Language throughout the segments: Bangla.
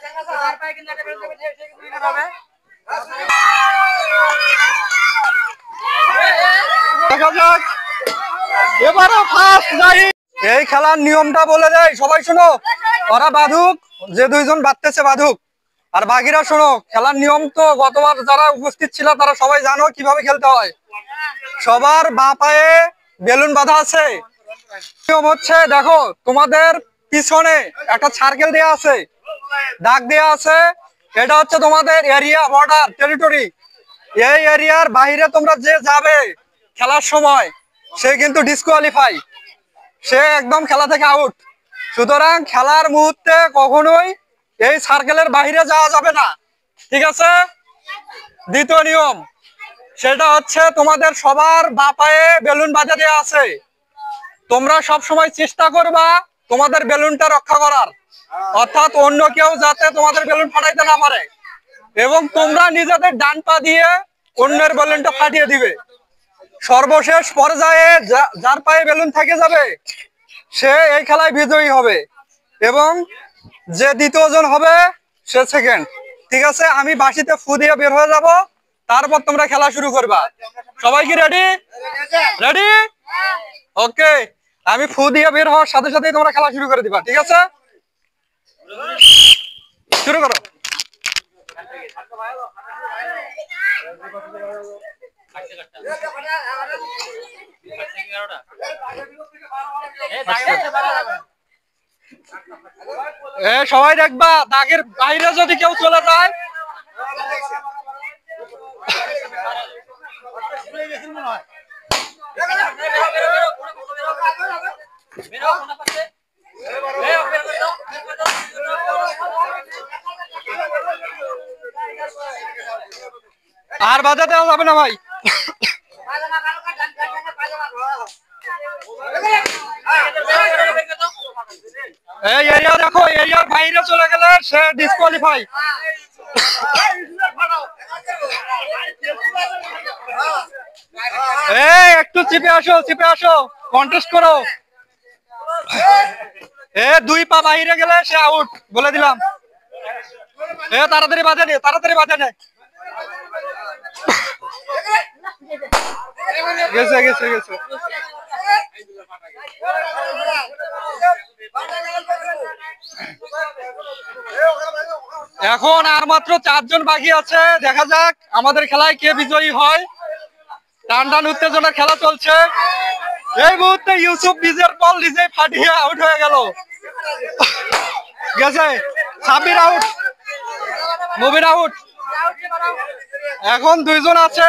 দেখা যাক এবারও ফার্স্ট জাহিদ। এই খেলার নিয়মটা বলে দেয়, সবাই শোনো। ওরা বাঁধুক, যে দুইজন বাঁধতেছে বাঁধুক, আর বাকিরা শোনো। খেলার নিয়ম তো গতবার যারা উপস্থিত ছিল তারা সবাই জানো কিভাবে খেলতে হয়। সবার বাঁ পায়ে বেলুন বাঁধা আছে। নিয়ম হচ্ছে, দেখো তোমাদের পিছনে একটা সার্কেল দেয়া আছে, দাগ দেয়া আছে। এটা হচ্ছে তোমাদের এরিয়া, বর্ডার, টেরিটরি। এই এরিয়ার বাইরে তোমরা যে যাবে খেলার সময়, সে কিন্তু ডিসকোয়ালিফাই, সে একদম খেলা থেকে আউট। সুতরাং খেলার মুহূর্তে কখনোই এই সার্কেলের বাইরে যাওয়া যাবে না, ঠিক আছে? দ্বিতীয় নিয়ম, সেটা হচ্ছে তোমাদের সবার বাঁ পায়ে বেলুন বাঁধা দেওয়া আছে। তোমরা সব সময় চেষ্টা করবা তোমাদের বেলুনটা রক্ষা করার, অর্থাৎ অন্য কেউ যাতে তোমাদের বেলুন ফাটাইতে না পারে, এবং তোমরা নিজেদের ডান পা দিয়ে অন্যের বেলুনটা ফাটিয়ে দিবে। সর্বশেষ পর্যায়ে যার পায়ে বেলুন থেকে যাবে সে এই খেলায় বিজয়ী হবে, এবং যে দ্বিতীয় জন হবে সে সেকেন্ড, ঠিক আছে? আমি বাঁশিতে ফু দিয়ে বের হয়ে যাব, তারপর তোমরা খেলা শুরু করবা। সবাই কি রেডি? রেডি? ওকে, আমি ফু দিয়ে বের হওয়ার সাথে সাথেই তোমরা খেলা শুরু করে দিবা, ঠিক আছে? শুরু করো। সবাই দেখবা, দাগের বাইরে যদি কেউ চলে যায়, আর বাধা দেওয়া যাবে না ভাই। এই এরিয়া দেখো, এরিয়ার বাইরে চলে গেলে সে ডিসকোয়ালিফাই। এই একটু চিপে আসো, চিপে আসো, কন্টেস্ট করো। দুই পা বাইরে গেলে সে আউট, বলে দিলাম। তাড়াতাড়ি বাঁধে নে, তাড়াতাড়ি বাঁধে নে। গেছে গেছে গেছে। এখন আর মাত্র 4 জন বাকি আছে, দেখা যাক আমাদের খেলায় কে বিজয়ী হয়। টান টান উত্তেজনার খেলা চলছে। এই মুহূর্তে ইউসুফ নিজের বল নিজে ফাটিয়ে আউট হয়ে গেল। গেছে, সাবির আউট, মুবির আউট। এখন 2 জন আছে।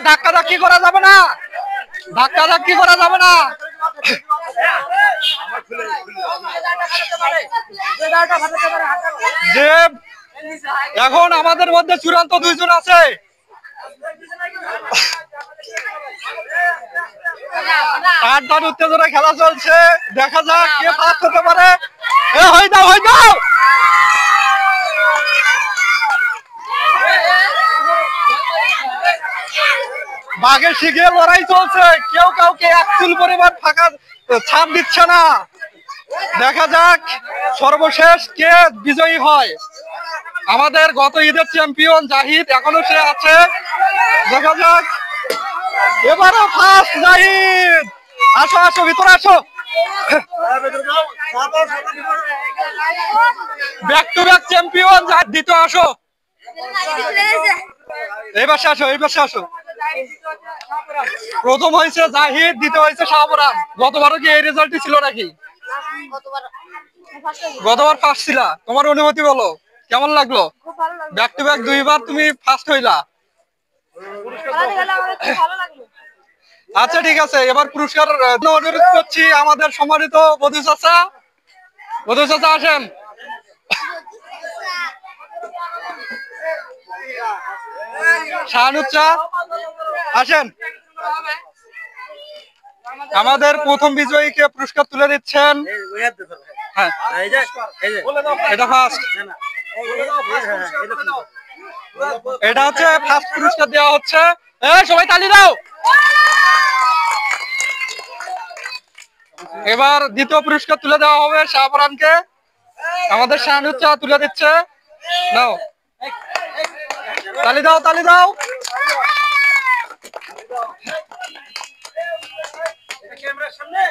ধাক্কা ধাক্কি করা যাবে না, ধাক্কা ধাক্কি করা যাবে না। যে এখন আমাদের মধ্যে চূড়ান্ত 2 জন আছে। টান টান উত্তেজনা খেলা চলছে, দেখা যাক কে ফার্স্ট হতে পারে। হয়ে যাও, হয়ে যাও। বাঘের শিখে লড়াই চলছে, কেউ কাউকে এক চুল পরিমাণ ফাঁকা ছাপ দিচ্ছে না। দেখা যাক সর্বশেষ কে বিজয়ী হয়। আমাদের গত ঈদের চ্যাম্পিয়ন জাহিদ এখনো সে আছে, দেখা যাক। এবারও ফার্স্ট জাহিদ। আসো আসো, ভিতরে আসো। Back to back champion Zahid, দ্বিতীয় আসো। এই পাশে আসো, এই পাশে আসো। প্রথম হয়েছে জাহিদ, দ্বিতীয় হয়েছে শাহপুরান। গতবারও কি এই রেজাল্টই ছিল নাকি? গতবার ফার্স্ট ছিলা, তোমার অনুভূতি বলো, কেমন লাগলো? ব্যাক টু ব্যাক 2 বার তুমি ফার্স্ট হইলা। আচ্ছা ঠিক আছে, এবার পুরস্কার অনুরোধ করছি আমাদের সম্মানিত বধূ চাচা। বধূ চাচা আসেন। শাহানুচ্চা আসেন। আমাদের প্রথম বিজয়ীকে পুরস্কার তুলে দিচ্ছেন। হ্যাঁ, এটা ফার্স্ট, এটা হচ্ছে ফার্স্ট পুরস্কার দেওয়া হচ্ছে। সবাই তালি দাও। এবার দ্বিতীয় পুরস্কার তুলে দেওয়া হবে শাহপুরানকে। আমাদের শাহানুচ্চা তুলে দিচ্ছে, নাও তালি দাও, তালি দাও। ক্যামেরার সামনে